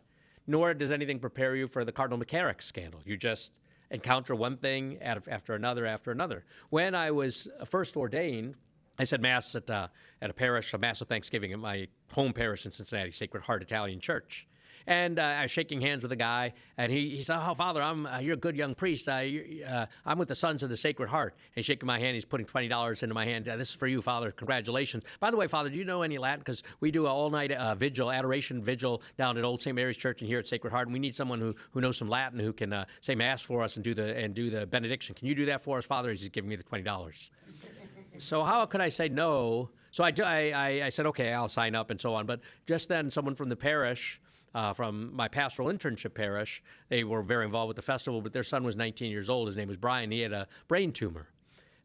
nor does anything prepare you for the Cardinal McCarrick scandal. You just encounter one thing after another. When I was first ordained, I said Mass at a parish, a Mass of Thanksgiving at my home parish in Cincinnati, Sacred Heart Italian Church. And I was shaking hands with a guy, and he said, "Oh, Father, you're a good young priest. I'm with the Sons of the Sacred Heart." And he's shaking my hand. He's putting $20 into my hand. "This is for you, Father. Congratulations. By the way, Father, do you know any Latin? Because we do an all-night adoration vigil down at Old St. Mary's Church and here at Sacred Heart, and we need someone who knows some Latin who can say Mass for us and do the benediction. Can you do that for us, Father?" He's giving me the $20. So how could I say no? So I said, okay, I'll sign up and so on. But just then, someone from the parish, from my pastoral internship parish, they were very involved with the festival, but their son was 19 years old. His name was Brian. He had a brain tumor.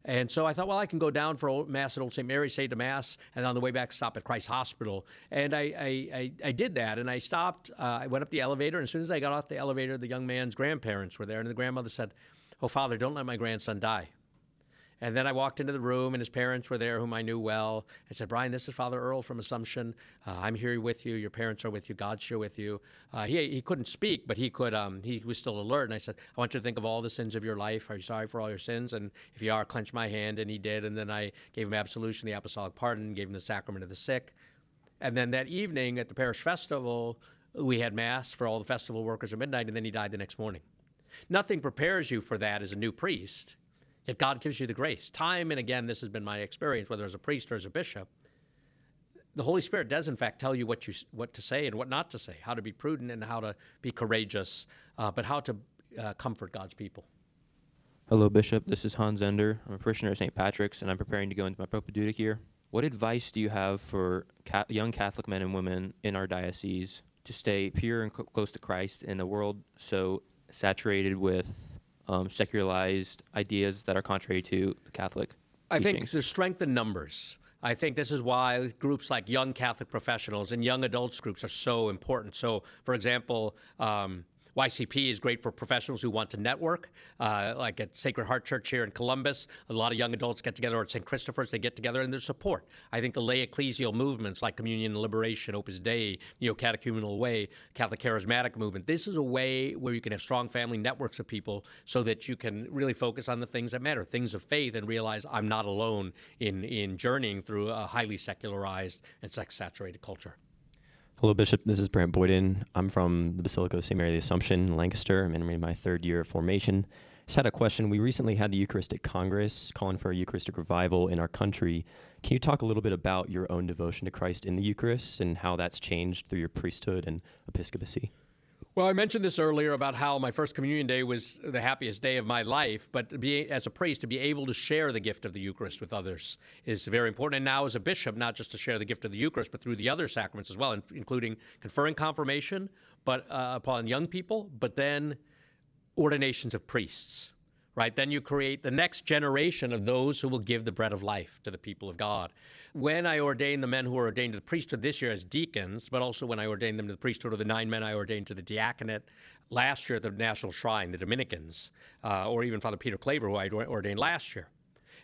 And so I thought, well, I can go down for Mass at Old St. Mary's, say to Mass, and on the way back stop at Christ Hospital. And I did that, and I stopped. I went up the elevator, and as soon as I got off the elevator, the young man's grandparents were there, and the grandmother said, "Oh, Father, don't let my grandson die." And then I walked into the room, and his parents were there, whom I knew well. I said, "Brian, this is Father Earl from Assumption. I'm here with you. Your parents are with you. God's here with you." He couldn't speak, but he could. He was still alert. And I said, "I want you to think of all the sins of your life. Are you sorry for all your sins? And if you are, clench my hand." And he did. And then I gave him absolution, the apostolic pardon, gave him the sacrament of the sick. And then that evening at the parish festival, we had Mass for all the festival workers at midnight, and then he died the next morning. Nothing prepares you for that as a new priest. Yet God gives you the grace. Time and again, this has been my experience, whether as a priest or as a bishop. The Holy Spirit does, in fact, tell you what to say and what not to say, how to be prudent and how to be courageous, but how to comfort God's people. Hello, Bishop. This is Hans Ender. I'm a parishioner at St. Patrick's, and I'm preparing to go into my propedeutic year. What advice do you have for young Catholic men and women in our diocese to stay pure and close to Christ in a world so saturated with secularized ideas that are contrary to the Catholic I teachings? think there's strength in numbers. I think this is why groups like Young Catholic Professionals and young adults groups are so important. So, for example, YCP is great for professionals who want to network, like at Sacred Heart Church here in Columbus. A lot of young adults get together, or at St. Christopher's, they get together and there's support. I think the lay ecclesial movements like Communion and Liberation, Opus Dei, Neo-Catechumenal Way, Catholic Charismatic Movement, this is a way where you can have strong family networks of people so that you can really focus on the things that matter, things of faith, and realize I'm not alone in journeying through a highly secularized and sex-saturated culture. Hello, Bishop. This is Brant Boyden. I'm from the Basilica of St. Mary of the Assumption in Lancaster. I'm entering my third year of formation. Just had a question. We recently had the Eucharistic Congress calling for a Eucharistic revival in our country. Can you talk a little bit about your own devotion to Christ in the Eucharist and how that's changed through your priesthood and episcopacy? Well, I mentioned this earlier about how my first communion day was the happiest day of my life, but as a priest, to be able to share the gift of the Eucharist with others is very important. And now as a bishop, not just to share the gift of the Eucharist, but through the other sacraments as well, including conferring confirmation but upon young people, but then ordinations of priests. Right? Then you create the next generation of those who will give the bread of life to the people of God. When I ordained the men who were ordained to the priesthood this year as deacons, but also when I ordained them to the priesthood, or the 9 men I ordained to the diaconate last year at the National Shrine, the Dominicans, or even Father Peter Claver, who I ordained last year.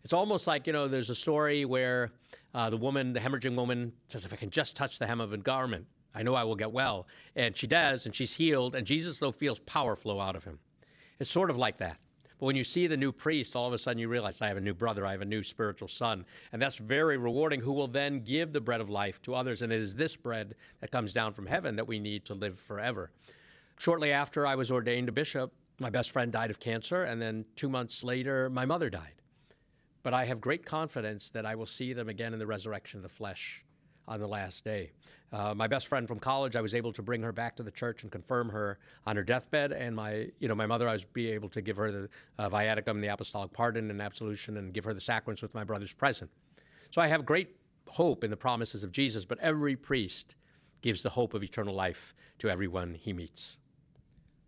It's almost like, there's a story where the hemorrhaging woman says, if I can just touch the hem of a garment, I know I will get well. And she does, and she's healed, and Jesus, though, feels power flow out of him. It's sort of like that. But when you see the new priest, all of a sudden you realize I have a new brother, I have a new spiritual son. And that's very rewarding, who will then give the bread of life to others. And it is this bread that comes down from heaven that we need to live forever. Shortly after I was ordained a bishop, my best friend died of cancer. And then 2 months later, my mother died. But I have great confidence that I will see them again in the resurrection of the flesh on the last day. My best friend from college, I was able to bring her back to the church and confirm her on her deathbed. And my mother, I was able to give her the viaticum, the apostolic pardon and absolution, and give her the sacraments with my brothers present. So I have great hope in the promises of Jesus, but every priest gives the hope of eternal life to everyone he meets.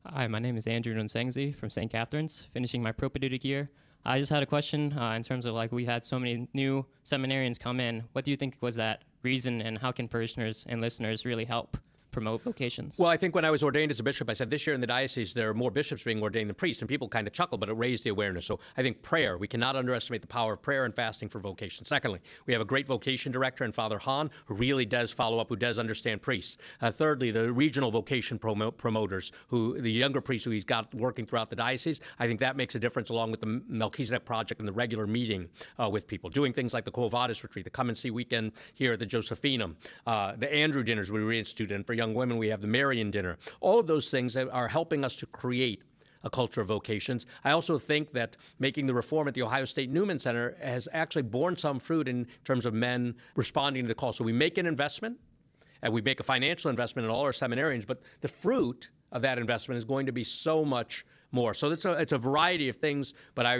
Hi, my name is Andrew Nonsengzi from St. Catherine's, finishing my propedeutic year. I just had a question in terms of we had so many new seminarians come in. What do you think was that reason, and how can parishioners and listeners really help promote vocations? Well, I think when I was ordained as a bishop, I said this year in the diocese there are more bishops being ordained than priests, and people kind of chuckle, but it raised the awareness. So I think prayer, we cannot underestimate the power of prayer and fasting for vocation. Secondly, we have a great vocation director in Father Hahn, who really does follow up, who does understand priests. Thirdly, the regional vocation promoters, the younger priests who he's got working throughout the diocese. I think that makes a difference, along with the Melchizedek Project and the regular meeting with people, doing things like the Quo Vadis retreat, the Come and See weekend here at the Josephinum, the Andrew dinners we reinstituted, and for young women we have the Marian dinner. All of those things are helping us to create a culture of vocations. I also think that making the reform at the Ohio State Newman Center has actually borne some fruit in terms of men responding to the call. So we make an investment, and we make a financial investment in all our seminarians, but the fruit of that investment is going to be so much more. So it's a variety of things, but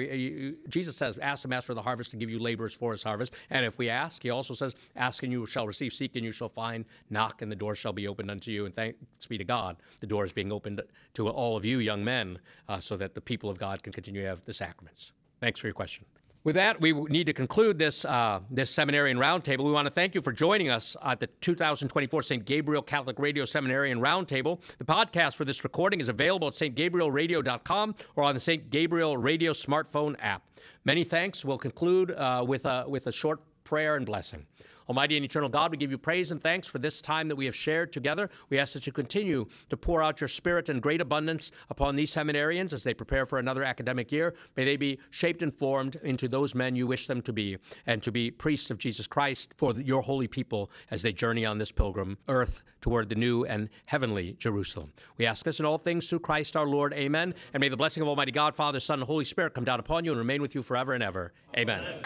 Jesus says, ask the master of the harvest to give you laborers for his harvest. And if we ask, he also says, ask and you shall receive, seek and you shall find, knock and the door shall be opened unto you. And thanks be to God, the door is being opened to all of you young men so that the people of God can continue to have the sacraments. Thanks for your question. With that, we need to conclude this Seminarian Roundtable. We want to thank you for joining us at the 2024 St. Gabriel Catholic Radio Seminarian Roundtable. The podcast for this recording is available at stgabrielradio.com or on the St. Gabriel Radio smartphone app. Many thanks. We'll conclude with a short prayer and blessing. Almighty and eternal God, we give you praise and thanks for this time that we have shared together. We ask that you continue to pour out your Spirit in great abundance upon these seminarians as they prepare for another academic year. May they be shaped and formed into those men you wish them to be, and to be priests of Jesus Christ for your holy people as they journey on this pilgrim earth toward the new and heavenly Jerusalem. We ask this in all things through Christ our Lord. Amen. And may the blessing of Almighty God, Father, Son, and Holy Spirit come down upon you and remain with you forever and ever. Amen. Amen.